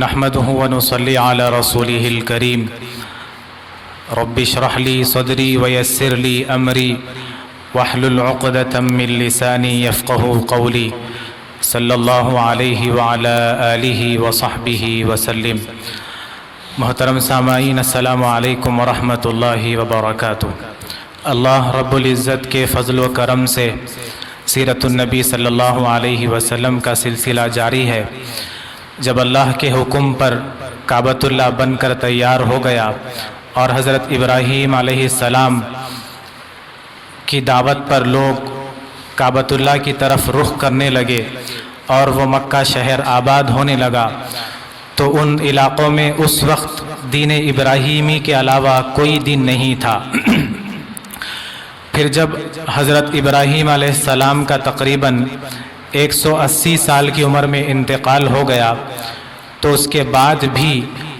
نحمده ونصلي على رسوله الكريم رب اشرح لي صدري ويسر لي أمري واحلل عقدة من لساني يفقه قولي صلی اللہ علیہ وعلى آلہ وصحبہ وسلم۔ محترم سامعین، السلام علیکم ورحمۃ اللہ وبرکاتہ۔ اللہ رب العزت کے فضل و کرم سے سیرت النبی صلی اللہ علیہ وسلم کا سلسلہ جاری ہے۔ جب اللہ کے حکم پر کعبۃ اللہ بن کر تیار ہو گیا اور حضرت ابراہیم علیہ السلام کی دعوت پر لوگ کعبۃ اللہ کی طرف رخ کرنے لگے اور وہ مکہ شہر آباد ہونے لگا، تو ان علاقوں میں اس وقت دین ابراہیمی کے علاوہ کوئی دین نہیں تھا۔ پھر جب حضرت ابراہیم علیہ السلام کا تقریباً 180 سال کی عمر میں انتقال ہو گیا، تو اس کے بعد بھی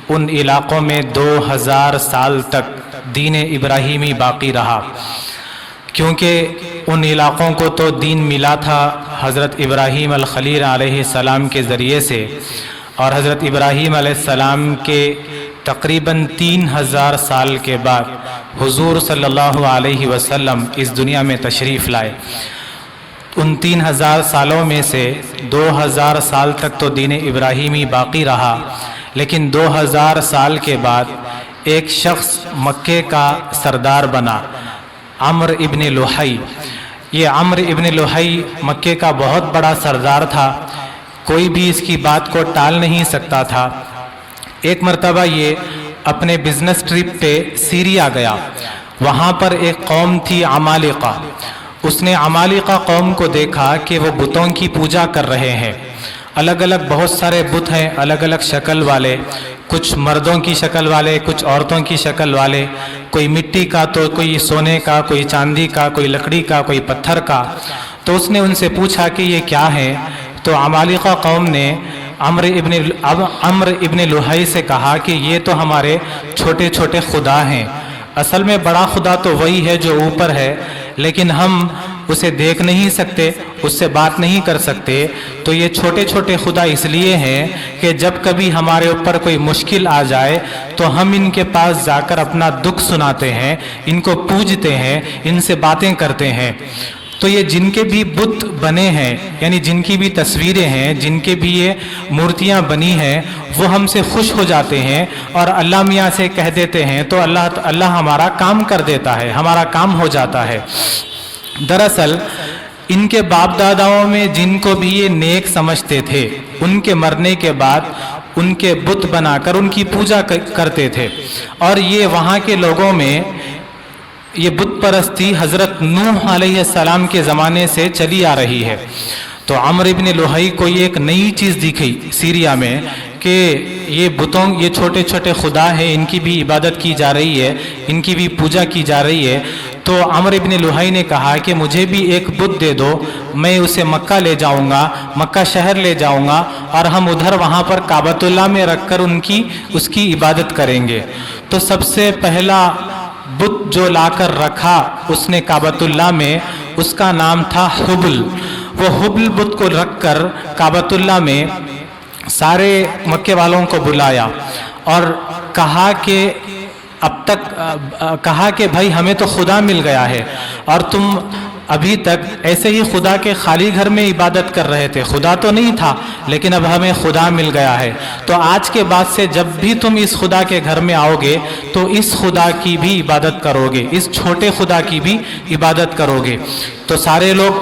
ان علاقوں میں 2000 سال تک دین ابراہیمی باقی رہا، کیونکہ ان علاقوں کو تو دین ملا تھا حضرت ابراہیم الخلیل علیہ السلام کے ذریعے سے، اور حضرت ابراہیم علیہ السلام کے تقریباً 3000 سال کے بعد حضور صلی اللہ علیہ وسلم اس دنیا میں تشریف لائے۔ ان 3000 سالوں میں سے 2000 سال تک تو دین ابراہیمی باقی رہا، لیکن 2000 سال کے بعد ایک شخص مکے کا سردار بنا، عمرو ابن لحی۔ یہ عمرو ابن لحی مکے کا بہت بڑا سردار تھا، کوئی بھی اس کی بات کو ٹال نہیں سکتا تھا۔ ایک مرتبہ یہ اپنے بزنس ٹرپ پہ سیریا گیا، وہاں پر ایک قوم تھی عمالقہ۔ اس نے عمالقہ قوم کو دیکھا کہ وہ بتوں کی پوجا کر رہے ہیں، الگ الگ بہت سارے بت ہیں، الگ الگ شکل والے، کچھ مردوں کی شکل والے، کچھ عورتوں کی شکل والے، کوئی مٹی کا تو کوئی سونے کا، کوئی چاندی کا، کوئی لکڑی کا، کوئی پتھر کا۔ تو اس نے ان سے پوچھا کہ یہ کیا ہے؟ تو عمالقہ قوم نے عمرو ابن لحی سے کہا کہ یہ تو ہمارے چھوٹے چھوٹے خدا ہیں، اصل میں بڑا خدا تو وہی ہے جو اوپر ہے، لیکن ہم اسے دیکھ نہیں سکتے، اس سے بات نہیں کر سکتے، تو یہ چھوٹے چھوٹے خدا اس لیے ہیں کہ جب کبھی ہمارے اوپر کوئی مشکل آ جائے تو ہم ان کے پاس جا کر اپنا دکھ سناتے ہیں، ان کو پوجتے ہیں، ان سے باتیں کرتے ہیں۔ تو یہ جن کے بھی بت بنے ہیں، یعنی جن کی بھی تصویریں ہیں، جن کے بھی یہ مورتیاں بنی ہیں، وہ ہم سے خوش ہو جاتے ہیں اور اللہ میاں سے کہہ دیتے ہیں تو اللہ ہمارا کام کر دیتا ہے، ہمارا کام ہو جاتا ہے۔ دراصل ان کے باپ داداؤں میں جن کو بھی یہ نیک سمجھتے تھے، ان کے مرنے کے بعد ان کے بت بنا کر ان کی پوجا کرتے تھے، اور یہ وہاں کے لوگوں میں یہ بت پرستی حضرت نوح علیہ السلام کے زمانے سے چلی آ رہی ہے۔ تو عمرو ابن لحی کو یہ ایک نئی چیز دکھی سیریا میں کہ یہ چھوٹے چھوٹے خدا ہیں، ان کی بھی عبادت کی جا رہی ہے، ان کی بھی پوجا کی جا رہی ہے۔ تو عمرو ابن لحی نے کہا کہ مجھے بھی ایک بت دے دو، میں اسے مکہ لے جاؤں گا، مکہ شہر لے جاؤں گا، اور ہم ادھر وہاں پر کعبۃ اللہ میں رکھ کر اس کی عبادت کریں گے۔ تو سب سے پہلا بت جو لا کر رکھا اس نے کعبۃ اللہ میں، اس کا نام تھا حبل۔ وہ حبل بت کو رکھ کر کعبۃ اللہ میں سارے مکے والوں کو بلایا اور کہا کہ بھائی ہمیں تو خدا مل گیا ہے، اور تم ابھی تک ایسے ہی خدا کے خالی گھر میں عبادت کر رہے تھے، خدا تو نہیں تھا، لیکن اب ہمیں خدا مل گیا ہے، تو آج کے بعد سے جب بھی تم اس خدا کے گھر میں آؤ گے تو اس خدا کی بھی عبادت کرو گے، اس چھوٹے خدا کی بھی عبادت کرو گے۔ تو سارے لوگ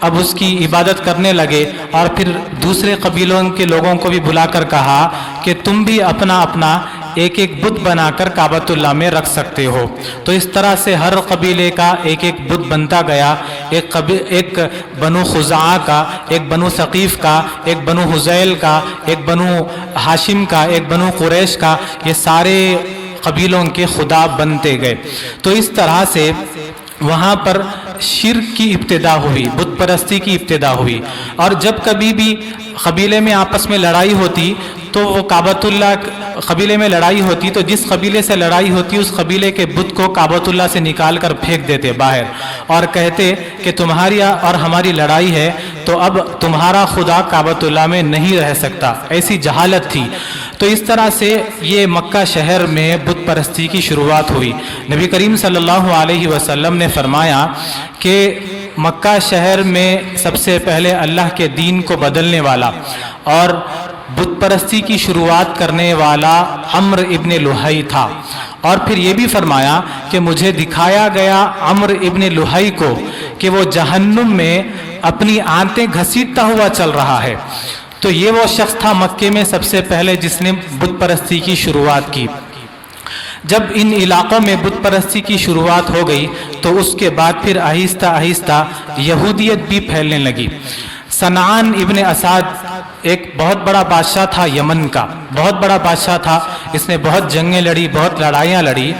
اب اس کی عبادت کرنے لگے، اور پھر دوسرے قبیلوں کے لوگوں کو بھی بلا کر کہا کہ تم بھی اپنا اپنا ایک ایک بت بنا کر کعبۃ اللہ میں رکھ سکتے ہو۔ تو اس طرح سے ہر قبیلے کا ایک ایک بت بنتا گیا، ایک بنو خزاعہ کا، ایک بنو ثقیف کا، ایک بنو حذیل کا، ایک بنو ہاشم کا، ایک بنو قریش کا، یہ سارے قبیلوں کے خدا بنتے گئے۔ تو اس طرح سے وہاں پر شرک کی ابتدا ہوئی، بت پرستی کی ابتدا ہوئی، اور جب کبھی بھی قبیلے میں آپس میں لڑائی ہوتی تو وہ کعبۃ اللہ قبیلے میں لڑائی ہوتی تو جس قبیلے سے لڑائی ہوتی اس قبیلے کے بت کو کعبۃ اللہ سے نکال کر پھینک دیتے باہر، اور کہتے کہ تمہاری اور ہماری لڑائی ہے تو اب تمہارا خدا کعبۃ اللہ میں نہیں رہ سکتا۔ ایسی جہالت تھی۔ تو اس طرح سے یہ مکہ شہر میں بت پرستی کی شروعات ہوئی۔ نبی کریم صلی اللہ علیہ وسلم نے فرمایا کہ مکہ شہر میں سب سے پہلے اللہ کے دین کو بدلنے والا اور بت پرستی کی شروعات کرنے والا عمرو ابن لحی تھا، اور پھر یہ بھی فرمایا کہ مجھے دکھایا گیا عمرو ابن لحی کو کہ وہ جہنم میں اپنی آنتیں گھسیٹتا ہوا چل رہا ہے۔ تو یہ وہ شخص تھا مکے میں سب سے پہلے جس نے بت پرستی کی شروعات کی۔ جب ان علاقوں میں بت پرستی کی شروعات ہو گئی تو اس کے بعد پھر آہستہ آہستہ یہودیت بھی پھیلنے لگی۔ سنعان ابن اسد ایک بہت بڑا بادشاہ تھا یمن کا، بہت بڑا بادشاہ تھا، اس نے بہت جنگیں لڑی، بہت لڑائیاں لڑی۔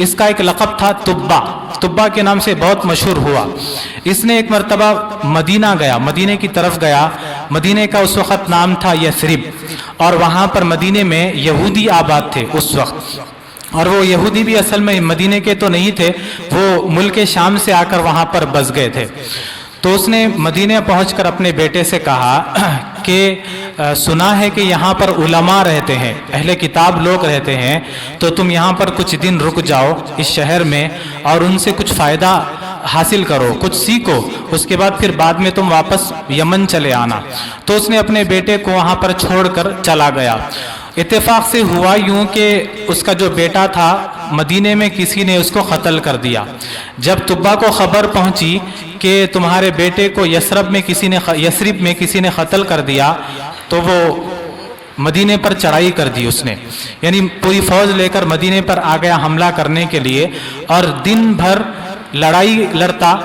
اس کا ایک لقب تھا تبا، تبا کے نام سے بہت مشہور ہوا۔ اس نے ایک مرتبہ مدینہ گیا، مدینے کی طرف گیا، مدینے کا اس وقت نام تھا یثرب، اور وہاں پر مدینے میں یہودی آباد تھے اس وقت، اور وہ یہودی بھی اصل میں مدینے کے تو نہیں تھے، وہ ملک شام سے آ کر وہاں پر بس گئے تھے۔ تو اس نے مدینہ پہنچ کر اپنے بیٹے سے کہا کہ سنا ہے کہ یہاں پر علماء رہتے ہیں، اہل کتاب لوگ رہتے ہیں، تو تم یہاں پر کچھ دن رک جاؤ اس شہر میں اور ان سے کچھ فائدہ حاصل کرو، کچھ سیکھو، اس کے بعد پھر بعد میں تم واپس یمن چلے آنا۔ تو اس نے اپنے بیٹے کو وہاں پر چھوڑ کر چلا گیا۔ اتفاق سے ہوا یوں کہ اس کا جو بیٹا تھا مدینے میں کسی نے اس کو قتل کر دیا۔ جب طبا کو خبر پہنچی کہ تمہارے بیٹے کو یثرب میں کسی نے قتل کر دیا، تو وہ مدینے پر چڑھائی کر دی اس نے، یعنی پوری فوج لے کر مدینے پر آ گیا حملہ کرنے کے لیے، اور دن بھر لڑائی لڑتا،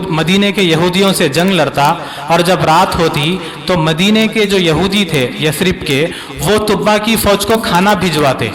مدینے کے یہودیوں سے جنگ لڑتا، اور جب رات ہوتی تو مدینے کے جو یہودی تھے یثرب کے، وہ طبا کی فوج کو کھانا بھجواتے۔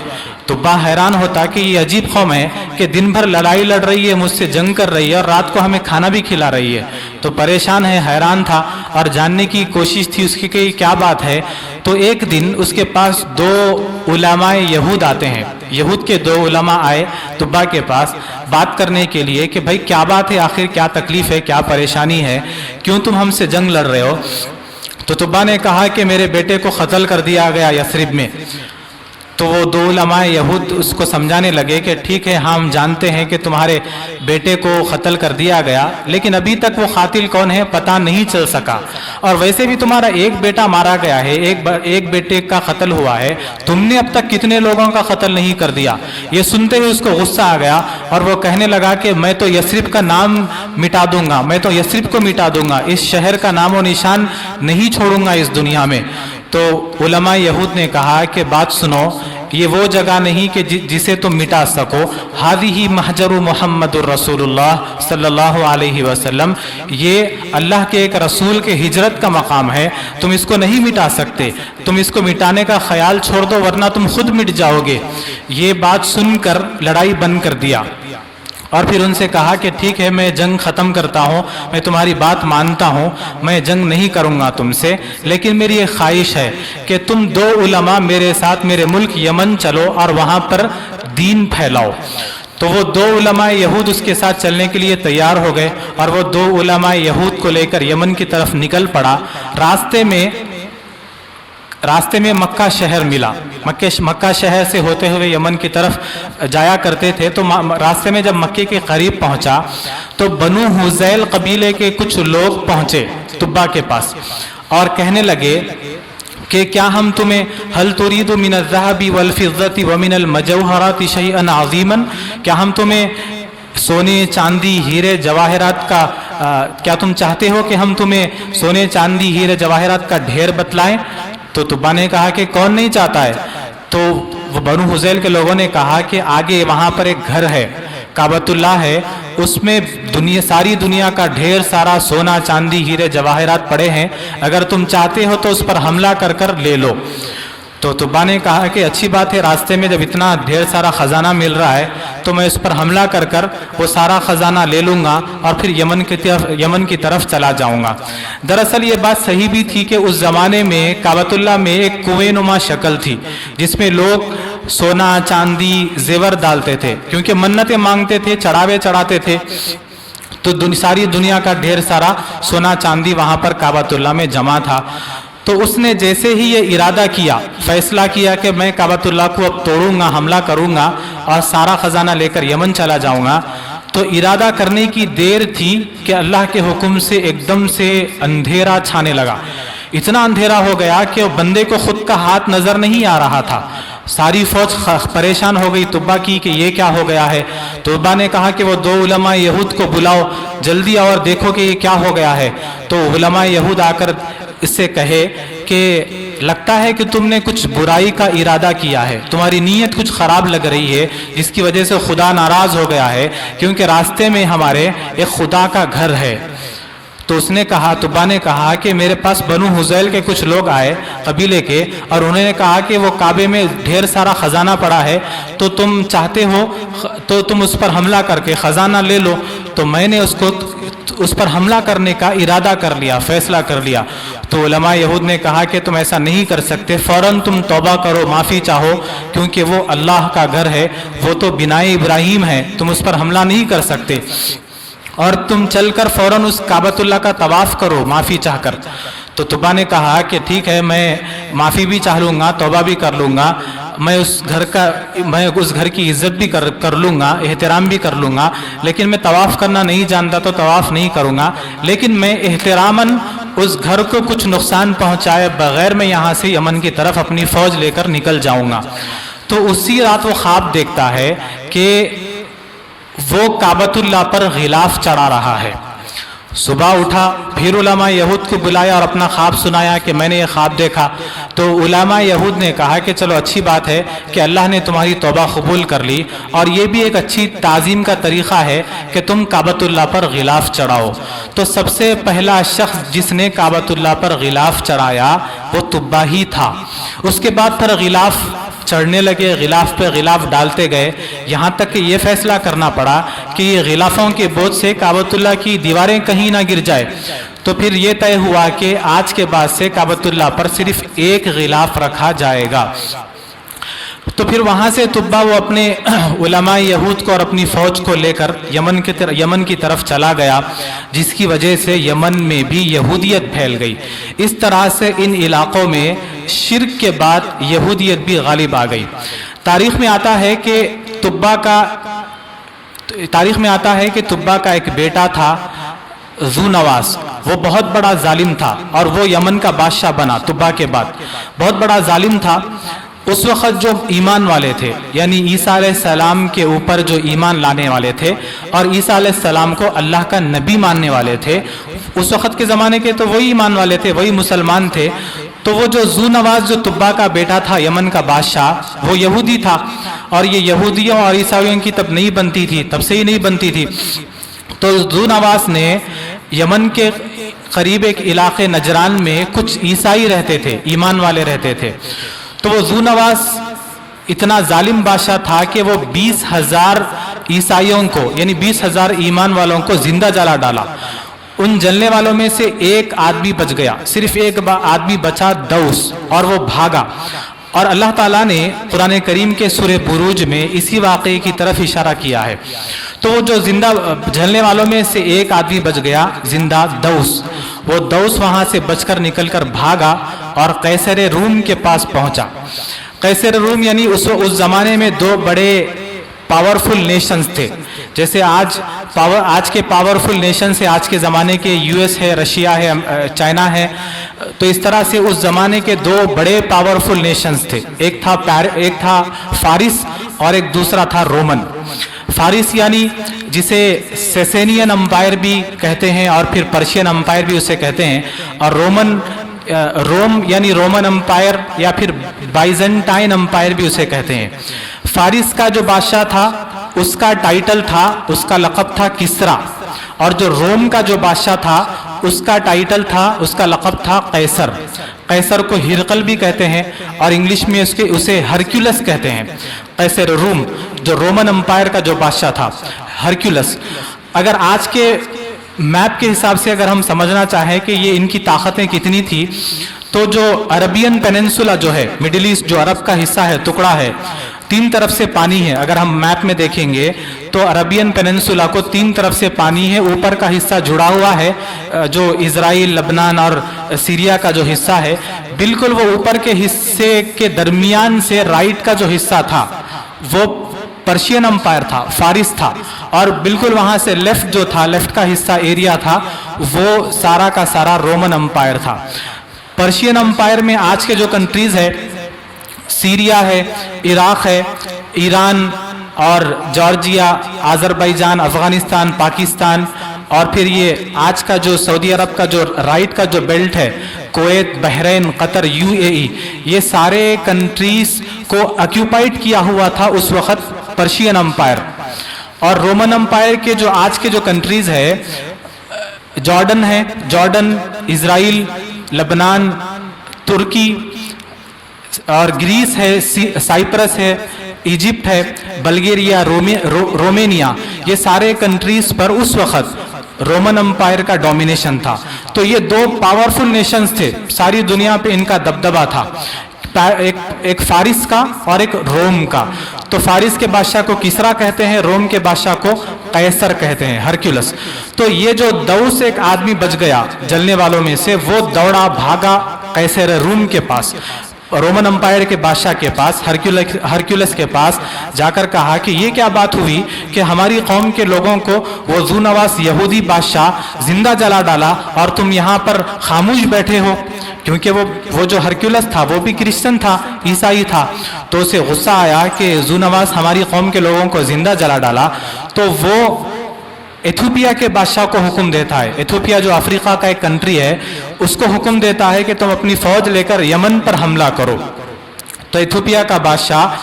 طبا حیران ہوتا کہ یہ عجیب قوم ہے کہ دن بھر لڑائی لڑ رہی ہے، مجھ سے جنگ کر رہی ہے، اور رات کو ہمیں کھانا بھی کھلا رہی ہے۔ تو پریشان ہے، حیران تھا، اور جاننے کی کوشش تھی اس کی کہ یہ کیا بات ہے۔ تو ایک دن اس کے پاس 2 علماء یہود آتے ہیں، یہود کے 2 علماء آئے طبا کے پاس بات کرنے کے لیے کہ بھائی کیا بات ہے، آخر کیا تکلیف ہے، کیا پریشانی ہے، کیوں تم ہم سے جنگ لڑ رہے ہو؟ تو طبا نے کہا کہ میرے بیٹے کو قتل کر دیا گیا یثرب میں۔ تو وہ 2 علماء یہود اس کو سمجھانے لگے کہ ٹھیک ہے، ہم جانتے ہیں کہ تمہارے بیٹے کو قتل کر دیا گیا، لیکن ابھی تک وہ قاتل کون ہے پتہ نہیں چل سکا، اور ویسے بھی تمہارا ایک بیٹا مارا گیا ہے، ایک بیٹے کا قتل ہوا ہے، تم نے اب تک کتنے لوگوں کا قتل نہیں کر دیا۔ یہ سنتے ہوئے اس کو غصہ آ گیا، اور وہ کہنے لگا کہ میں تو یثرب کا نام مٹا دوں گا، میں تو یثرب کو مٹا دوں گا، اس شہر کا نام و نشان نہیں چھوڑوں گا اس دنیا میں۔ تو علماء یہود نے کہا کہ بات سنو، یہ وہ جگہ نہیں کہ جسے تم مٹا سکو، ہذہ محجر محمد الرسول اللہ صلی اللہ علیہ وسلم، یہ اللہ کے ایک رسول کے ہجرت کا مقام ہے، تم اس کو نہیں مٹا سکتے، تم اس کو مٹانے کا خیال چھوڑ دو ورنہ تم خود مٹ جاؤ گے۔ یہ بات سن کر لڑائی بند کر دیا، اور پھر ان سے کہا کہ ٹھیک ہے، میں جنگ ختم کرتا ہوں، میں تمہاری بات مانتا ہوں، میں جنگ نہیں کروں گا تم سے، لیکن میری ایک خواہش ہے کہ تم 2 علماء میرے ساتھ میرے ملک یمن چلو اور وہاں پر دین پھیلاؤ۔ تو وہ 2 علماء یہود اس کے ساتھ چلنے کے لیے تیار ہو گئے، اور وہ 2 علماء یہود کو لے کر یمن کی طرف نکل پڑا۔ راستے میں مکہ شہر ملا، مکہ شہر سے ہوتے ہوئے یمن کی طرف جایا کرتے تھے۔ تو راستے میں جب مکے کے قریب پہنچا تو بنو حذیل قبیلے کے کچھ لوگ پہنچے طبا کے پاس اور کہنے لگے کہ کیا ہم تمہیں هل تريد من الذهب والفضة ومن المجوهرات شيئا عظيما، کیا ہم تمہیں سونے چاندی ہیرے جواہرات کا کیا تم چاہتے ہو کہ ہم تمہیں سونے چاندی ہیرے جواہرات کا ڈھیر بتلائیں؟ تو طبا نے کہا کہ کون نہیں چاہتا ہے۔ تو وہ بنو حذیل کے لوگوں نے کہا کہ آگے وہاں پر ایک گھر ہے، کعبۃ اللہ ہے، اس میں ساری دنیا کا ڈھیر سارا سونا چاندی ہیرے جواہرات پڑے ہیں، اگر تم چاہتے ہو تو اس پر حملہ کر کر لے لو۔ تو طبا نے کہا کہ اچھی بات ہے، راستے میں جب اتنا ڈھیر سارا خزانہ مل رہا ہے تو میں اس پر حملہ کر کر وہ سارا خزانہ لے لوں گا اور پھر یمن کی طرف چلا جاؤں گا۔ دراصل یہ بات صحیح بھی تھی کہ اس زمانے میں کعبۃ اللہ میں ایک کنویں نما شکل تھی جس میں لوگ سونا چاندی زیور ڈالتے تھے، کیونکہ منتیں مانگتے تھے، چڑھاوے چڑھاتے تھے، تو ساری دنیا کا ڈھیر سارا سونا چاندی وہاں پر کعبۃ اللہ میں جمع تھا۔ تو تو اس نے جیسے ہی یہ ارادہ کیا، فیصلہ کیا کہ میں کعبۃ اللہ کو اب توڑوں گا، حملہ کروں گا اور سارا خزانہ لے کر یمن چلا جاؤں گا، تو ارادہ کرنے کی دیر تھی کہ اللہ کے حکم سے ایک دم سے اندھیرا چھانے لگا۔ اتنا اندھیرا ہو گیا کہ بندے کو خود کا ہاتھ نظر نہیں آ رہا تھا۔ ساری فوج پریشان ہو گئی تبا کی کہ یہ کیا ہو گیا ہے۔ تبا نے کہا کہ وہ 2 علماء یہود کو بلاؤ، جلدی اور دیکھو کہ یہ کیا ہو گیا ہے۔ تو علماء یہود آ کر اس سے کہے کہ لگتا ہے کہ تم نے کچھ برائی کا ارادہ کیا ہے، تمہاری نیت کچھ خراب لگ رہی ہے، جس کی وجہ سے خدا ناراض ہو گیا ہے، کیونکہ راستے میں ہمارے ایک خدا کا گھر ہے۔ تو اس نے کہا، تبا نے کہا کہ میرے پاس بنو حذیل کے کچھ لوگ آئے قبیلے کے، اور انہوں نے کہا کہ وہ کعبے میں ڈھیر سارا خزانہ پڑا ہے، تو تم چاہتے ہو تو تم اس پر حملہ کر کے خزانہ لے لو۔ تو میں نے اس پر حملہ کرنے کا ارادہ کر لیا، فیصلہ کر لیا۔ تو علماء یہود نے کہا کہ تم ایسا نہیں کر سکتے، فوراً تم توبہ کرو، معافی چاہو، کیونکہ وہ اللہ کا گھر ہے، وہ تو بنائے ابراہیم ہے، تم اس پر حملہ نہیں کر سکتے، اور تم چل کر فوراً اس کعبۃ اللہ کا طواف کرو معافی چاہ کر۔ تو تبا نے کہا کہ ٹھیک ہے، میں معافی بھی چاہ لوں گا، توبہ بھی کر لوں گا، میں اس گھر کی عزت بھی کر لوں گا، احترام بھی کر لوں گا، لیکن میں طواف کرنا نہیں جانتا تو طواف نہیں کروں گا، لیکن میں احتراماً اس گھر کو کچھ نقصان پہنچائے بغیر میں یہاں سے یمن کی طرف اپنی فوج لے کر نکل جاؤں گا۔ تو اسی رات وہ خواب دیکھتا ہے کہ وہ کعبۃ اللہ پر غلاف چڑھا رہا ہے۔ صبح اٹھا، پھر علماء یہود کو بلایا اور اپنا خواب سنایا کہ میں نے یہ خواب دیکھا۔ تو علماء یہود نے کہا کہ چلو اچھی بات ہے کہ اللہ نے تمہاری توبہ قبول کر لی، اور یہ بھی ایک اچھی تعظیم کا طریقہ ہے کہ تم کعبۃ اللہ پر غلاف چڑھاؤ۔ تو سب سے پہلا شخص جس نے کعبۃ اللہ پر غلاف چڑھایا وہ تبا ہی تھا۔ اس کے بعد پھر غلاف چڑھنے لگے، غلاف پہ غلاف ڈالتے گئے، یہاں تک کہ یہ فیصلہ کرنا پڑا کہ یہ غلافوں کے بوجھ سے کعبۃ اللہ کی دیواریں کہیں نہ گر جائے۔ تو پھر یہ طے ہوا کہ آج کے بعد سے کعبۃ اللہ پر صرف ایک غلاف رکھا جائے گا۔ تو پھر وہاں سے تبا وہ اپنے علماء یہود کو اور اپنی فوج کو لے کر یمن کی طرف چلا گیا، جس کی وجہ سے یمن میں بھی یہودیت پھیل گئی۔ اس طرح سے ان علاقوں میں شرک کے بعد یہودیت بھی غالب آ گئی۔ تاریخ میں آتا ہے کہ تبا کا ایک بیٹا تھا ذو نواس، وہ بہت بڑا ظالم تھا، اور وہ یمن کا بادشاہ بنا تبا کے بعد، بہت بڑا ظالم تھا۔ اس وقت جو ایمان والے تھے، یعنی عیسیٰ علیہ السلام کے اوپر جو ایمان لانے والے تھے اور عیسیٰ علیہ السلام کو اللہ کا نبی ماننے والے تھے، اس وقت کے زمانے کے تو وہی ایمان والے تھے، وہی مسلمان تھے۔ تو وہ جو ذو نواس جو تبا کا بیٹا تھا، یمن کا بادشاہ، وہ یہودی تھا، اور یہ یہودیوں اور عیسائیوں کی تب نہیں بنتی تھی، تب سے ہی نہیں بنتی تھی۔ تو ذو نواس نے یمن کے قریب ایک علاقے نجران میں کچھ عیسائی رہتے تھے، ایمان والے رہتے تھے۔ تو وہ ذو نواس اتنا ظالم بادشاہ تھا کہ وہ 20,000 عیسائیوں کو، یعنی 20,000 ایمان والوں کو زندہ جلا ڈالا۔ ان جلنے والوں میں سے ایک آدمی بچ گیا، صرف ایک آدمی بچا، دوس، اور وہ بھاگا۔ اور اللہ تعالیٰ نے قرآن کریم کے سورہ بروج میں اسی واقعے کی طرف اشارہ کیا ہے۔ تو وہ جو زندہ جلنے والوں میں سے ایک آدمی بچ گیا، زندہ دوس، وہ دوس وہاں سے بچ کر نکل کر بھاگا اور قیصر روم کے پاس پہنچا۔ قیصر روم یعنی اس زمانے میں 2 بڑے پاورفل نیشنز تھے، جیسے آج کے پاورفل نیشنز ہے، آج کے زمانے کے US ہے، رشیا ہے، چائنا ہے۔ تو اس طرح سے اس زمانے کے 2 بڑے پاورفل نیشنز تھے، ایک تھا فارس اور ایک دوسرا تھا رومن۔ فارس یعنی جسے سیسینین امپائر بھی کہتے ہیں، اور پھر پرشین امپائر بھی اسے کہتے ہیں، اور روم یعنی رومن امپائر یا پھر بائزنٹائن امپائر بھی اسے کہتے ہیں۔ فارس کا جو بادشاہ تھا اس کا ٹائٹل تھا، اس کا لقب تھا کسرا، اور جو روم کا جو بادشاہ تھا اس کا ٹائٹل تھا، اس کا لقب تھا قیصر۔ قیصر کو ہرقل بھی کہتے ہیں، اور انگلش میں اسے ہرکیولس کہتے ہیں۔ قیصر روم جو رومن امپائر کا جو بادشاہ تھا، ہرکیولس۔ اگر آج کے میپ کے حساب سے اگر ہم سمجھنا چاہیں کہ یہ ان کی طاقتیں کتنی تھی، تو جو عربین پیننسولا جو ہے، مڈل ایسٹ جو عرب کا حصہ ہے، ٹکڑا ہے، تین طرف سے پانی ہے. اگر ہم میپ میں دیکھیں گے تو عربین پیننسولا کو تین طرف سے پانی ہے. اوپر کا حصہ جڑا ہوا ہے جو اسرائیل، لبنان اور سیریا کا جو حصہ ہے، بالکل وہ اوپر کے حصے کے درمیان سے رائٹ کا جو حصہ تھا وہ پرشین امپائر تھا، فارس تھا، اور بالکل وہاں سے لیفٹ جو تھا، لیفٹ کا حصہ ایریا تھا، وہ سارا کا سارا رومن امپائر تھا. پرشین امپائر میں آج کے جو کنٹریز ہے، سیریا ہے، عراق ہے، ایران اور جارجیا، آذربائیجان، افغانستان، پاکستان، اور پھر یہ آج کا جو سعودی عرب کا جو رائٹ کا جو بیلٹ ہے، کویت، بحرین، قطر، UAE، یہ سارے کنٹریز کو آکیوپائڈ کیا ہوا تھا اس وقت پرشین امپائر. اور رومن امپائر کے جو آج کے جو کنٹریز ہے، جارڈن ہے، جارڈن، اسرائیل، لبنان، ترکی اور گریس ہے، سائپرس ہے، ایجپٹ ہے، بلگیریا، رومینیا، یہ سارے کنٹریز پر اس وقت رومن امپائر کا ڈومینیشن تھا. تو یہ دو پاورفل نیشنز تھے، ساری دنیا پہ ان کا دبدبا تھا، ایک فارس کا اور ایک روم کا. تو فارس کے بادشاہ کو کسرا کہتے ہیں، روم کے بادشاہ کو قیصر کہتے ہیں، ہرکیولس. تو یہ جو دو سے ایک آدمی بچ گیا جلنے والوں میں سے، وہ دوڑا بھاگا قیصر روم کے پاس، رومن امپائر کے بادشاہ کے پاس، ہرکیولس کے پاس جا کر کہا کہ یہ کیا بات ہوئی کہ ہماری قوم کے لوگوں کو وہ ذونواس یہودی بادشاہ زندہ جلا ڈالا اور تم یہاں پر خاموش بیٹھے ہو. کیونکہ وہ جو ہرکیولس تھا وہ بھی کرسچن تھا، عیسائی تھا. تو اسے غصہ آیا کہ ذونواس ہماری قوم کے لوگوں کو زندہ جلا ڈالا. تو وہ ایتھوپیا کے بادشاہ کو حکم دیتا ہے، ایتھوپیا جو افریقہ کا ایک کنٹری ہے، اس کو حکم دیتا ہے کہ تم اپنی فوج لے کر یمن پر حملہ کرو. تو ایتھوپیا کا بادشاہ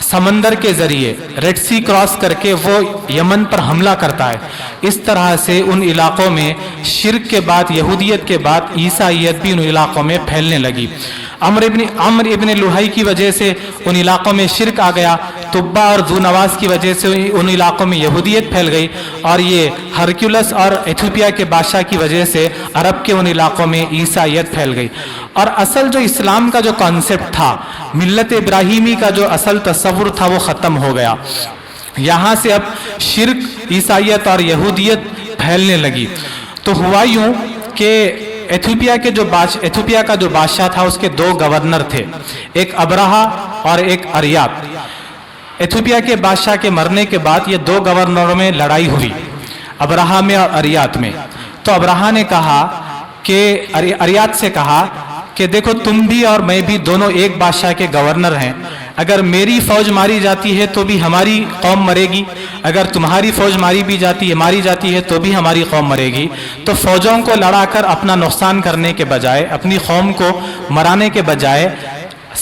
سمندر کے ذریعے ریڈ سی کراس کر کے وہ یمن پر حملہ کرتا ہے. اس طرح سے ان علاقوں میں شرک کے بعد، یہودیت کے بعد عیسائیت بھی ان علاقوں میں پھیلنے لگی. عمرو ابن لوہی کی وجہ سے ان علاقوں میں شرک آ گیا، تبا اور ذونواس کی وجہ سے ان علاقوں میں یہودیت پھیل گئی، اور یہ ہرکیولس اور ایتھوپیا کے بادشاہ کی وجہ سے عرب کے ان علاقوں میں عیسائیت پھیل گئی. اور اصل جو اسلام کا جو کانسیپٹ تھا، ملت ابراہیمی کا جو اصل تصور تھا، وہ ختم ہو گیا. یہاں سے اب شرک، عیسائیت اور یہودیت پھیلنے لگی. تو ہوا یوں کہ ایتھوپیا کا جو بادشاہ تھا، اس کے دو گورنر تھے، ایک ابرہا اور ایک اریات. ایتھوپیا کے بادشاہ کے مرنے کے بعد یہ دو گورنروں میں لڑائی ہوئی، ابرہا میں اور اریات میں. تو ابرہا نے کہا کہ اریات سے کہا کہ دیکھو تم بھی اور میں بھی دونوں ایک بادشاہ کے گورنر ہیں، اگر میری فوج ماری جاتی ہے تو بھی ہماری قوم مرے گی، اگر تمہاری فوج ماری جاتی ہے تو بھی ہماری قوم مرے گی. تو فوجوں کو لڑا کر اپنا نقصان کرنے کے بجائے، اپنی قوم کو مرانے کے بجائے،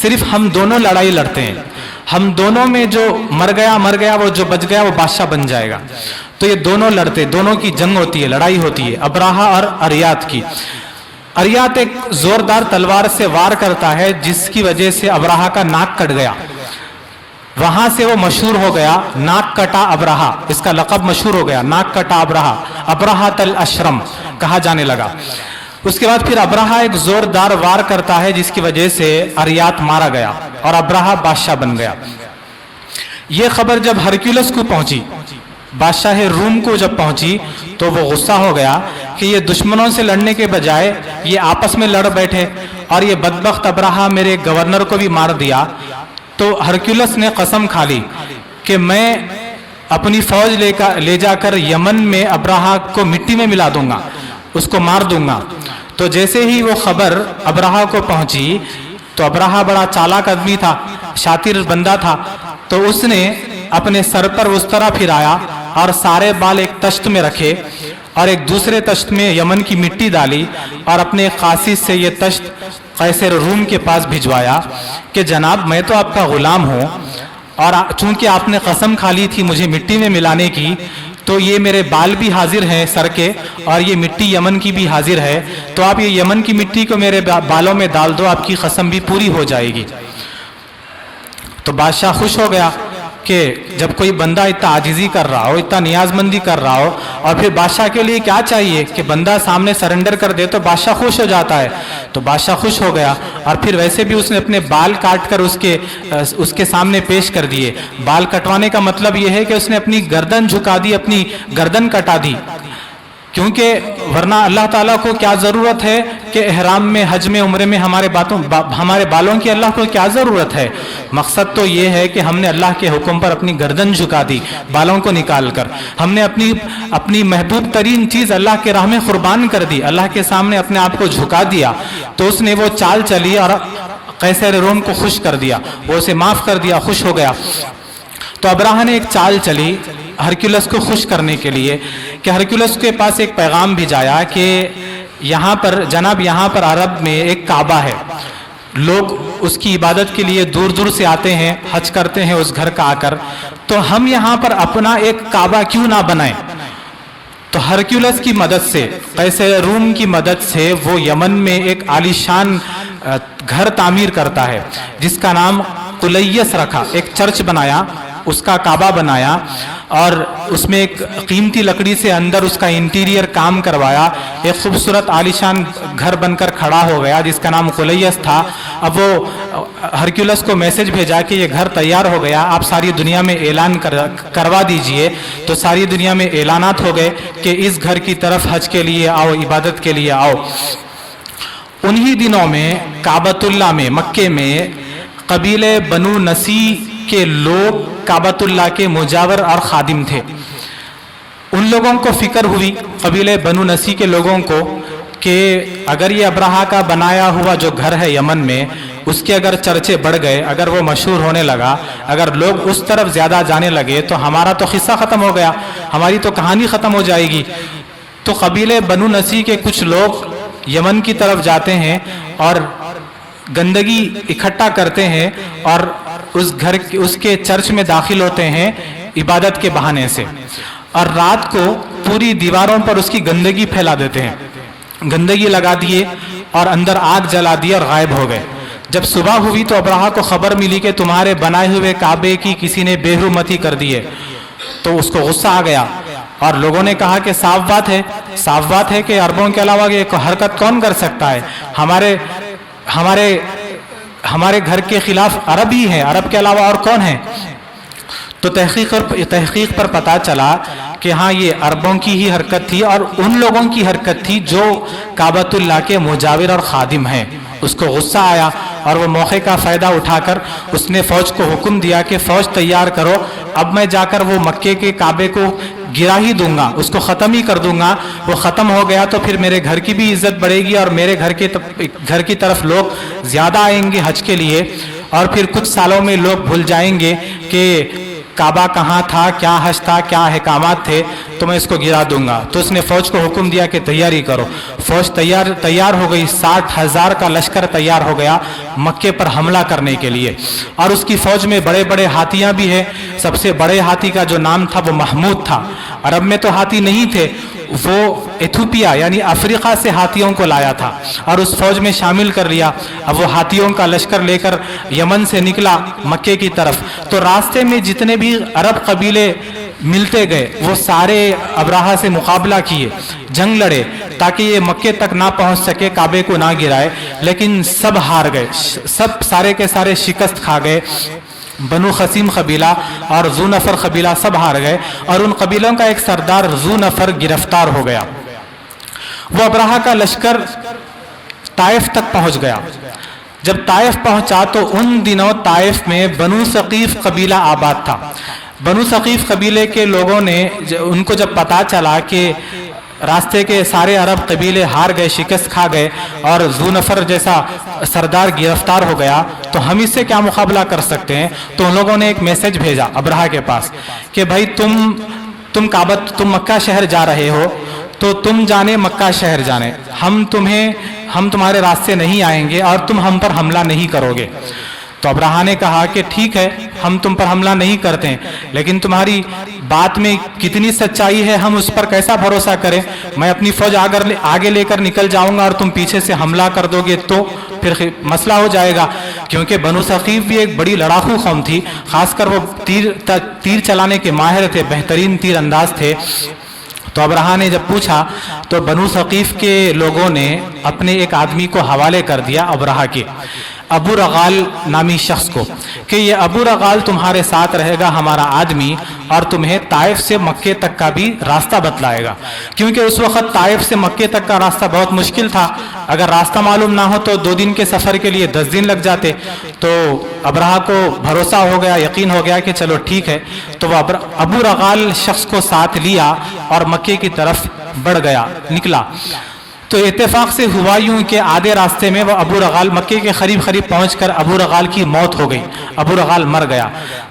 صرف ہم دونوں لڑائی لڑتے ہیں. ہم دونوں میں جو مر گیا، وہ جو بچ گیا وہ بادشاہ بن جائے گا. تو یہ دونوں لڑتے، دونوں کی جنگ ہوتی ہے، لڑائی ہوتی ہے، ابرہا اور اریات کی. اریات ایک زوردار تلوار سے وار کرتا ہے، جس کی وجہ سے ابرہا کا ناک کٹ گیا. وہاں سے وہ مشہور ہو گیا، ناک کٹا ابرہا، اس کا لقب مشہور ہو گیا، ناک کٹا ابرہا، ابرہۃ الاشرم کہا جانے لگا. اس کے بعد پھر ابرہا ایک زوردار وار کرتا ہے، جس کی وجہ سے اریات مارا گیا اور ابرہا بادشاہ بن گیا. یہ خبر جب ہرکیولس کو پہنچی، بادشاہ روم کو جب پہنچی، تو وہ غصہ ہو گیا کہ یہ دشمنوں سے لڑنے کے بجائے یہ آپس میں لڑ بیٹھے، اور یہ بدبخت ابرہا میرے گورنر کو بھی مار دیا. تو ہرکیولس نے قسم کھا لی کہ میں اپنی فوج لے جا کر یمن میں ابرہا کو مٹی میں ملا دوں گا، اس کو مار دوں گا. تو جیسے ہی وہ خبر ابرہا کو پہنچی، تو ابرہا بڑا چالاک آدمی تھا، شاطر بندہ تھا. تو اس نے اپنے سر پر اس طرح پھرایا اور سارے بال ایک تشت میں رکھے، اور ایک دوسرے تشت میں یمن کی مٹی ڈالی، اور اپنے قاصد سے یہ تشت قیصر روم کے پاس بھجوایا کہ جناب میں تو آپ کا غلام ہوں، اور چونکہ آپ نے قسم کھا لی تھی مجھے مٹی میں ملانے کی، تو یہ میرے بال بھی حاضر ہیں سر کے، اور یہ مٹی یمن کی بھی حاضر ہے، تو آپ یہ یمن کی مٹی کو میرے بالوں میں ڈال دو، آپ کی قسم بھی پوری ہو جائے گی. تو بادشاہ خوش ہو گیا کہ جب کوئی بندہ اتنا عاجزی کر رہا ہو, اتنا نیازمندی کر رہا ہو, اور پھر بادشاہ کے لیے کیا چاہیے کہ بندہ سامنے سرنڈر کر دے تو بادشاہ خوش ہو جاتا ہے. تو بادشاہ خوش ہو گیا, اور پھر ویسے بھی اس نے اپنے بال کاٹ کر اس کے سامنے پیش کر دیے. بال کٹوانے کا مطلب یہ ہے کہ اس نے اپنی گردن جھکا دی, اپنی گردن کٹا دی, کیونکہ ورنہ اللہ تعالیٰ کو کیا ضرورت ہے کہ احرام میں, حج میں, عمرے میں ہمارے بالوں کی اللہ کو کیا ضرورت ہے. مقصد تو یہ ہے کہ ہم نے اللہ کے حکم پر اپنی گردن جھکا دی بالوں کو نکال کر. ہم نے اپنی محبوب ترین چیز اللہ کے راہ میں قربان کر دی, اللہ کے سامنے اپنے آپ کو جھکا دیا. تو اس نے وہ چال چلی اور قیصر روم کو خوش کر دیا, وہ اسے معاف کر دیا, خوش ہو گیا. تو ابراہ نے ایک چال چلی ہرکیولس کو خوش کرنے کے لیے کہ ہرکیولس کے پاس ایک پیغام بھیجایا کہ یہاں پر عرب میں ایک کعبہ ہے, لوگ اس کی عبادت کے لیے دور دور سے آتے ہیں, حج کرتے ہیں اس گھر کا آ کر, تو ہم یہاں پر اپنا ایک کعبہ کیوں نہ بنائیں. تو ہرکیولس کی مدد سے, قیصر روم کی مدد سے وہ یمن میں ایک عالیشان گھر تعمیر کرتا ہے جس کا نام قلیس رکھا, ایک چرچ بنایا, اس کا کعبہ بنایا, اور اس میں ایک قیمتی لکڑی سے اندر اس کا انٹیریئر کام کروایا. ایک خوبصورت عالیشان گھر بن کر کھڑا ہو گیا جس کا نام قلیس تھا. اب وہ ہرکیولس کو میسج بھیجا کہ یہ گھر تیار ہو گیا, آپ ساری دنیا میں اعلان کروا دیجئے. تو ساری دنیا میں اعلانات ہو گئے کہ اس گھر کی طرف حج کے لیے آؤ, عبادت کے لیے آؤ. انہی دنوں میں کعبۃ اللہ میں, مکے میں, قبیلے بنو نسی کے لوگ کعبۃ اللہ کے مجاور اور خادم تھے. ان لوگوں کو فکر ہوئی, قبیلے بنو نسی کے لوگوں کو, کہ اگر یہ ابراہ کا بنایا ہوا جو گھر ہے یمن میں, اس کے اگر چرچے بڑھ گئے, اگر وہ مشہور ہونے لگا, اگر لوگ اس طرف زیادہ جانے لگے تو ہمارا تو قصہ ختم ہو گیا, ہماری تو کہانی ختم ہو جائے گی. تو قبیلے بنو نسی کے کچھ لوگ یمن کی طرف جاتے ہیں اور گندگی اکٹھا کرتے ہیں اور اس کے چرچ میں داخل ہوتے ہیں عبادت کے بہانے سے, اور رات کو پوری دیواروں پر اس کی گندگی پھیلا دیتے ہیں. گندگی لگا دیے اور اندر آگ جلا دی اور غائب ہو گئے. جب صبح ہوئی تو ابراہ کو خبر ملی کہ تمہارے بنائے ہوئے کعبے کی کسی نے بے حرمتی کر دی ہے. تو اس کو غصہ آ گیا اور لوگوں نے کہا کہ صاف بات ہے کہ عربوں کے علاوہ یہ حرکت کون کر سکتا ہے, ہمارے گھر کے خلاف عرب ہی ہیں, عرب کے علاوہ اور کون ہیں. تو تحقیق پر پتہ چلا کہ ہاں یہ عربوں کی ہی حرکت تھی اور ان لوگوں کی حرکت تھی جو کعبۃ اللہ کے مجاور اور خادم ہیں. اس کو غصہ آیا اور وہ موقع کا فائدہ اٹھا کر اس نے فوج کو حکم دیا کہ فوج تیار کرو, اب میں جا کر وہ مکے کے کعبے کو گرا ہی دوں گا, اس کو ختم ہی کر دوں گا. وہ ختم ہو گیا تو پھر میرے گھر کی بھی عزت بڑھے گی اور میرے گھر کی طرف لوگ زیادہ آئیں گے حج کے لیے, اور پھر کچھ سالوں میں لوگ بھول جائیں گے کہ کعبہ کہاں تھا, کیا حج تھا, کیا احکامات تھے, تو میں اس کو گرا دوں گا. تو اس نے فوج کو حکم دیا کہ تیاری کرو. فوج تیار ہو گئی, 60,000 کا لشکر تیار ہو گیا مکے پر حملہ کرنے کے لیے. اور اس کی فوج میں بڑے بڑے ہاتھیاں بھی ہیں. سب سے بڑے ہاتھی کا جو نام تھا وہ محمود تھا. عرب میں تو ہاتھی نہیں تھے, وہ ایتھوپیا یعنی افریقہ سے ہاتھیوں کو لایا تھا اور اس فوج میں شامل کر لیا. اب وہ ہاتھیوں کا لشکر لے کر یمن سے نکلا مکے کی طرف. تو راستے میں جتنے بھی عرب قبیلے ملتے گئے وہ سارے ابراہ سے مقابلہ کیے, جنگ لڑے تاکہ یہ مکے تک نہ پہنچ سکے, کعبے کو نہ گرائے, لیکن سب ہار گئے, سب سارے کے سارے شکست کھا گئے. بنو خسیم قبیلہ اور ذو نفر قبیلہ سب ہار گئے اور ان قبیلوں کا ایک سردار ذو نفر گرفتار ہو گیا. وہ ابراہ کا لشکر طائف تک پہنچ گیا. جب طائف پہنچا تو ان دنوں طائف میں بنو ثقیف قبیلہ آباد تھا. بنو ثقیف قبیلے کے لوگوں نے ان کو جب پتا چلا کہ راستے کے سارے عرب قبیلے ہار گئے, شکست کھا گئے اور ذو نفر جیسا سردار گرفتار ہو گیا, تو ہم اس سے کیا مقابلہ کر سکتے ہیں. تو ان لوگوں نے ایک میسج بھیجا ابراہ کے پاس کہ بھائی تم مکہ شہر جا رہے ہو تو تم جانے مکہ شہر جانے, ہم تمہارے راستے نہیں آئیں گے اور تم ہم پر حملہ نہیں کرو گے. تو ابراہ نے کہا کہ ٹھیک ہے, ہم تم پر حملہ نہیں کرتے ہیں, لیکن تمہاری بات میں کتنی سچائی ہے ہم اس پر کیسا بھروسہ کریں. میں اپنی فوج آگے لے کر نکل جاؤں گا اور تم پیچھے سے حملہ کر دو گے تو پھر مسئلہ ہو جائے گا, کیونکہ بنو ثقیف بھی ایک بڑی لڑاکو قوم تھی، خاص کر وہ تیر چلانے کے ماہر تھے، بہترین تیر انداز تھے۔ تو ابرہا نے جب پوچھا تو بنو ثقیف کے لوگوں نے اپنے ایک آدمی کو حوالے کر دیا ابرہا کے، ابو رغال نامی شخص کو، کہ یہ ابو رغال تمہارے ساتھ رہے گا، ہمارا آدمی، اور تمہیں طائف سے مکے تک کا بھی راستہ بتلائے گا، کیونکہ اس وقت طائف سے مکے تک کا راستہ بہت مشکل تھا، اگر راستہ معلوم نہ ہو تو 2 دن کے سفر کے لیے 10 دن لگ جاتے۔ تو ابرہا کو بھروسہ ہو گیا، یقین ہو گیا کہ چلو ٹھیک ہے، تو وہ ابو رغال شخص کو ساتھ لیا اور مکے کی طرف بڑھ گیا، نکلا۔ تو اتفاق سے ہوا یوں کہ آدھے راستے میں وہ ابو رغال مکے کے قریب پہنچ کر ابو رغال کی موت ہو گئی، ابو رغال مر گیا۔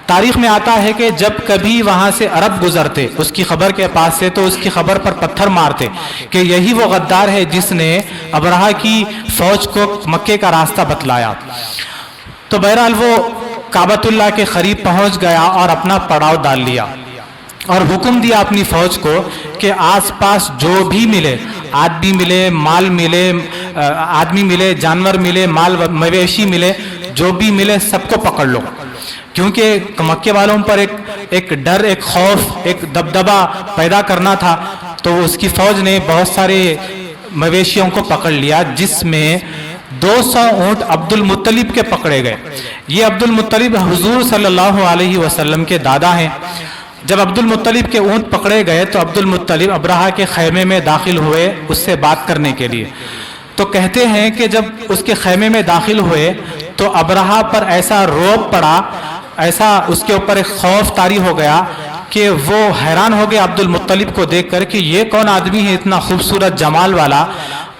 تاریخ میں آتا ہے کہ جب کبھی وہاں سے عرب گزرتے اس کی خبر کے پاس سے تو اس کی خبر پر پتھر مارتے کہ یہی وہ غدار ہے جس نے ابرہا کی فوج کو مکے کا راستہ بتلایا۔ تو بہرحال وہ کعبۃ اللہ کے قریب پہنچ گیا اور اپنا پڑاؤ ڈال لیا اور حکم دیا اپنی فوج کو کہ آس پاس جو بھی ملے، آدمی ملے، مال ملے، آدمی ملے، جانور ملے، مال مویشی ملے، جو بھی ملے سب کو پکڑ لو، کیونکہ مکے والوں پر ایک ڈر، ایک خوف، ایک دبدبہ پیدا کرنا تھا۔ تو اس کی فوج نے بہت سارے مویشیوں کو پکڑ لیا، جس میں 200 اونٹ عبد المطلب کے پکڑے گئے۔ یہ عبد المطلب حضور صلی اللہ علیہ وسلم کے دادا ہیں۔ جب عبد المطلب کے اونٹ پکڑے گئے تو عبد المطلب ابرہا کے خیمے میں داخل ہوئے اس سے بات کرنے کے لیے۔ تو کہتے ہیں کہ جب اس کے خیمے میں داخل ہوئے تو ابرہا پر ایسا رعب پڑا، ایسا اس کے اوپر ایک خوف طاری ہو گیا کہ وہ حیران ہو گیا عبد المطلب کو دیکھ کر کہ یہ کون آدمی ہے اتنا خوبصورت جمال والا،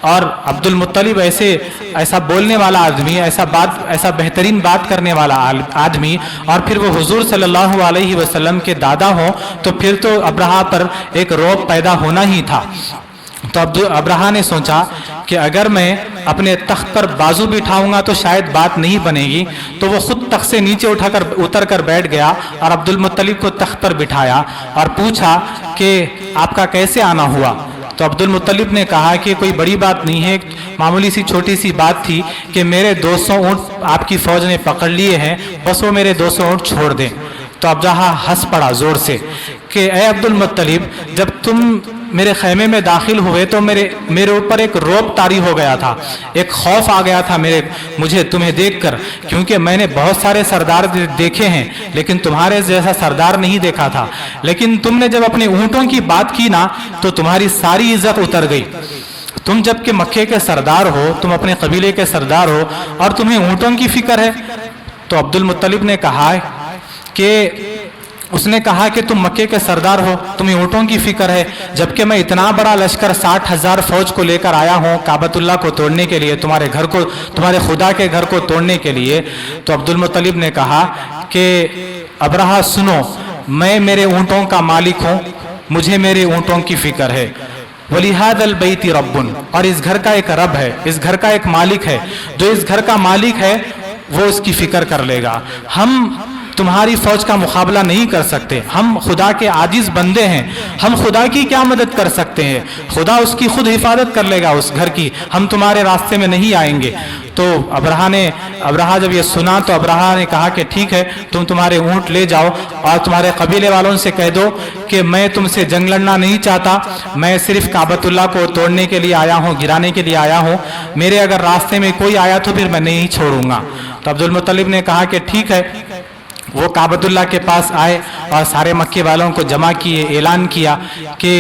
اور عبد المطلب ایسا بولنے والا آدمی، ایسا بہترین بات کرنے والا آدمی، اور پھر وہ حضور صلی اللہ علیہ وسلم کے دادا ہوں، تو پھر تو ابرہا پر ایک رعب پیدا ہونا ہی تھا۔ تو ابرہا نے سوچا کہ اگر میں اپنے تخت پر بازو بٹھاؤں گا تو شاید بات نہیں بنے گی، تو وہ خود تخت سے نیچے اتر کر بیٹھ گیا اور عبد المطلب کو تخت پر بٹھایا اور پوچھا کہ آپ کا کیسے آنا ہوا؟ تو عبد المطلب نے کہا کہ کوئی بڑی بات نہیں ہے، معمولی سی چھوٹی سی بات تھی کہ میرے 200 اونٹ آپ کی فوج نے پکڑ لیے ہیں، بس وہ میرے 200 اونٹ چھوڑ دیں۔ تو ابرہا ہنس پڑا زور سے کہ اے عبد المطلب، جب تم میرے خیمے میں داخل ہوئے تو میرے اوپر ایک رعب طاری ہو گیا تھا، ایک خوف آ گیا تھا مجھے تمہیں دیکھ کر، کیونکہ میں نے بہت سارے سردار دیکھے ہیں لیکن تمہارے جیسا سردار نہیں دیکھا تھا، لیکن تم نے جب اپنے اونٹوں کی بات کی نا تو تمہاری ساری عزت اتر گئی۔ تم جب کہ مکے کے سردار ہو، تم اپنے قبیلے کے سردار ہو اور تمہیں اونٹوں کی فکر ہے۔ تو عبد المطلب نے کہا کہ تم مکے کے سردار ہو، تمہیں اونٹوں کی فکر ہے، جبکہ میں اتنا بڑا لشکر 60,000 فوج کو لے کر آیا ہوں کعبۃ اللہ کو توڑنے کے لیے، تمہارے خدا کے گھر کو توڑنے کے لیے۔ تو عبد المطلب نے کہا کہ ابرہا سنو، میں میرے اونٹوں کا مالک ہوں، مجھے میرے اونٹوں کی فکر ہے۔ وَلِهَذَا الْبَيْتِ رَبٌّ، اور اس گھر کا ایک رب ہے، اس گھر کا ایک مالک ہے، جو اس گھر کا مالک ہے وہ اس کی فکر کر لے گا۔ ہم تمہاری فوج کا مقابلہ نہیں کر سکتے، ہم خدا کے عاجز بندے ہیں، ہم خدا کی کیا مدد کر سکتے ہیں؟ خدا اس کی خود حفاظت کر لے گا اس گھر کی، ہم تمہارے راستے میں نہیں آئیں گے۔ تو ابرہا جب یہ سنا تو ابرہا نے کہا کہ ٹھیک ہے، تم تمہارے اونٹ لے جاؤ اور تمہارے قبیلے والوں سے کہہ دو کہ میں تم سے جنگ لڑنا نہیں چاہتا، میں صرف کعبۃ اللہ کو توڑنے کے لیے آیا ہوں، گرانے کے لیے آیا ہوں، میرے اگر راستے میں کوئی آیا تو پھر میں نہیں چھوڑوں گا۔ تو عبد المطلب نے کہا کہ ٹھیک ہے۔ وہ کعبۃ اللہ کے پاس آئے اور سارے مکے والوں کو جمع کیے، اعلان کیا کہ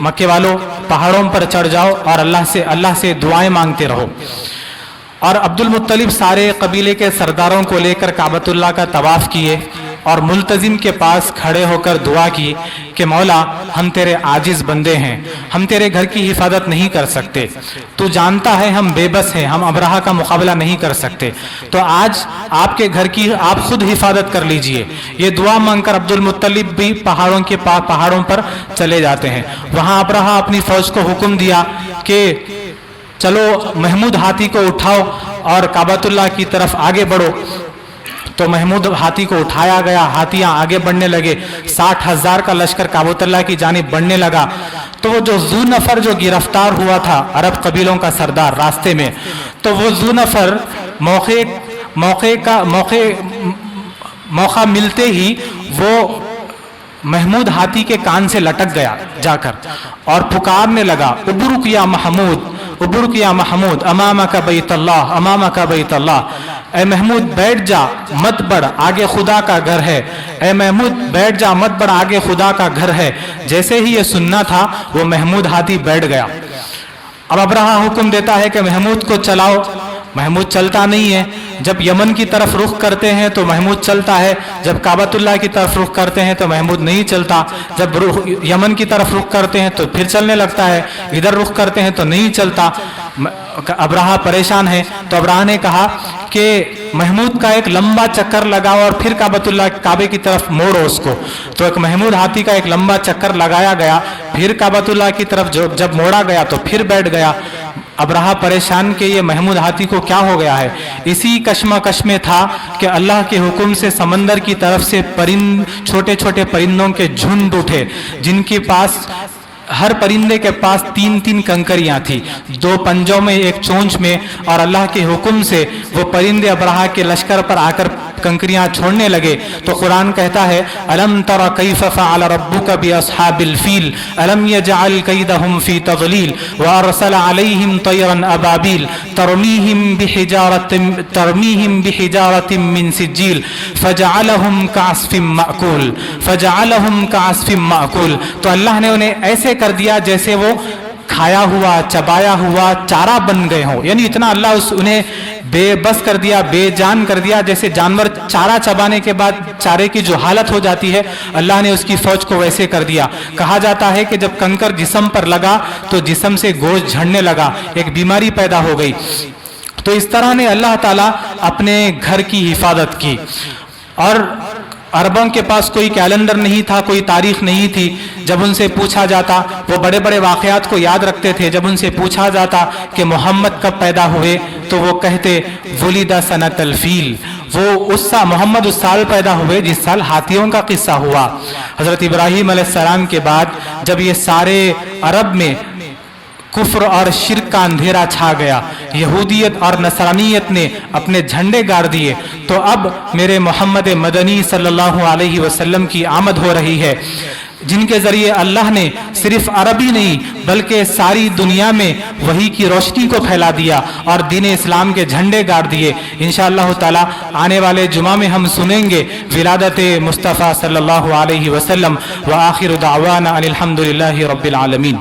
مکے والوں پہاڑوں پر چڑھ جاؤ اور اللہ سے دعائیں مانگتے رہو۔ اور عبد المطلب سارے قبیلے کے سرداروں کو لے کر کعبۃ اللہ کا طواف کیے اور ملتزم کے پاس کھڑے ہو کر دعا کی کہ مولا ہم تیرے عاجز بندے ہیں، ہم تیرے گھر کی حفاظت نہیں کر سکتے، تو جانتا ہے ہم بے بس ہیں، ہم ابرہا کا مقابلہ نہیں کر سکتے، تو آج آپ کے گھر کی آپ خود حفاظت کر لیجئے۔ یہ دعا مانگ کر عبد المطلب بھی پہاڑوں پر چلے جاتے ہیں۔ وہاں ابرہا اپنی فوج کو حکم دیا کہ چلو محمود ہاتھی کو اٹھاؤ اور کعبۃ اللہ کی طرف آگے بڑھو۔ تو محمود ہاتھی کو اٹھایا گیا، ہاتھیاں آگے بڑھنے لگے، 60,000 کا لشکر کعبۃ اللہ کی جانب بڑھنے لگا۔ تو وہ جو ذو نفر جو گرفتار ہوا تھا عرب قبیلوں کا سردار راستے میں، تو وہ ذو نفر موقع ملتے ہی وہ محمود ہاتھی کے کان سے لٹک گیا جا کر اور پکارنے لگا ابرک یا محمود، ابرک یا محمود، امامک بیت اللہ، امامک بیت اللہ، اے محمود بیٹھ جا مت بڑھ، آگے خدا کا گھر ہے، اے محمود بیٹھ جا مت بڑھ، آگے خدا کا گھر ہے۔ جیسے ہی یہ سننا تھا وہ محمود ہاتھی بیٹھ گیا۔ اب ابرہہ حکم دیتا ہے کہ محمود کو چلاؤ، محمود چلتا نہیں ہے۔ جب یمن کی طرف رخ کرتے ہیں تو محمود چلتا ہے، جب کعبۃ اللہ کی طرف رخ کرتے ہیں تو محمود نہیں چلتا، جب یمن کی طرف رخ کرتے ہیں تو پھر چلنے لگتا ہے، ادھر رخ کرتے ہیں تو نہیں چلتا۔ ابرہہ پریشان ہے، تو ابرہہ نے کہا کہ محمود کا ایک لمبا چکر لگاؤ اور پھر کعبے کی طرف موڑو اس کو۔ تو ایک محمود ہاتھی کا ایک لمبا چکر لگایا گیا، پھر کعبۃ اللہ کی طرف جب موڑا گیا تو پھر بیٹھ گیا۔ ابرہہ پریشان کہ یہ محمود ہاتھی کو کیا ہو گیا ہے۔ اسی کشمکش میں تھا کہ اللہ کے حکم سے سمندر کی طرف سے چھوٹے چھوٹے پرندوں کے جھنڈ اٹھے، جن کے پاس ہر پرندے کے پاس 3 کنکریاں تھیں، 2 پنجوں میں 1 چونچ میں، اور اللہ کے حکم سے وہ پرندے ابرہہ کے لشکر پر آ کر کنکریاں چھوڑنے لگے۔ تو قرآن کہتا ہے الم تر کیف فعل ربک باصحاب الفیل الم یجعل کیدہم فی تضلیل وارسل علیہم طیرا ابابیل ترمیہم بحجارۃ من سجیل فجعلہم کعصف مأکول، فجعلہم کعصف مأکول۔ تو اللہ نے انہیں ایسے کر دیا جیسے وہ کھایا ہوا چبایا ہوا چارہ بن گئے ہوں، یعنی اتنا اللہ انہیں بے بس کر دیا، بے جان کر دیا، جیسے جانور چارہ چبانے کے بعد چارے کی جو حالت ہو جاتی ہے اللہ نے اس کی فوج کو ویسے کر دیا۔ کہا جاتا ہے کہ جب کنکر جسم پر لگا تو جسم سے گوشت جھڑنے لگا، ایک بیماری پیدا ہو گئی۔ تو اس طرح نے اللہ تعالیٰ اپنے گھر کی حفاظت کی۔ اور عربوں کے پاس کوئی کیلنڈر نہیں تھا، کوئی تاریخ نہیں تھی۔ جب ان سے پوچھا جاتا، وہ بڑے بڑے واقعات کو یاد رکھتے تھے، جب ان سے پوچھا جاتا کہ محمد کب پیدا ہوئے تو وہ کہتے ولد سنۃ الفیل، محمد اس سال پیدا ہوئے جس سال ہاتھیوں کا قصہ ہوا۔ حضرت ابراہیم علیہ السلام کے بعد جب یہ سارے عرب میں کفر اور شرک کا اندھیرا چھا گیا، یہودیت اور نصرانیت نے اپنے جھنڈے گاڑ دیے، تو اب میرے محمد مدنی صلی اللہ علیہ وسلم کی آمد ہو رہی ہے، جن کے ذریعے اللہ نے صرف عربی نہیں بلکہ ساری دنیا میں وحی کی روشنی کو پھیلا دیا اور دین اسلام کے جھنڈے گاڑ دیے۔ انشاءاللہ تعالی آنے والے جمعہ میں ہم سنیں گے ولادت مصطفیٰ صلی اللہ علیہ وسلم۔ وآخر دعوانا ان الحمد للہ رب العالمین۔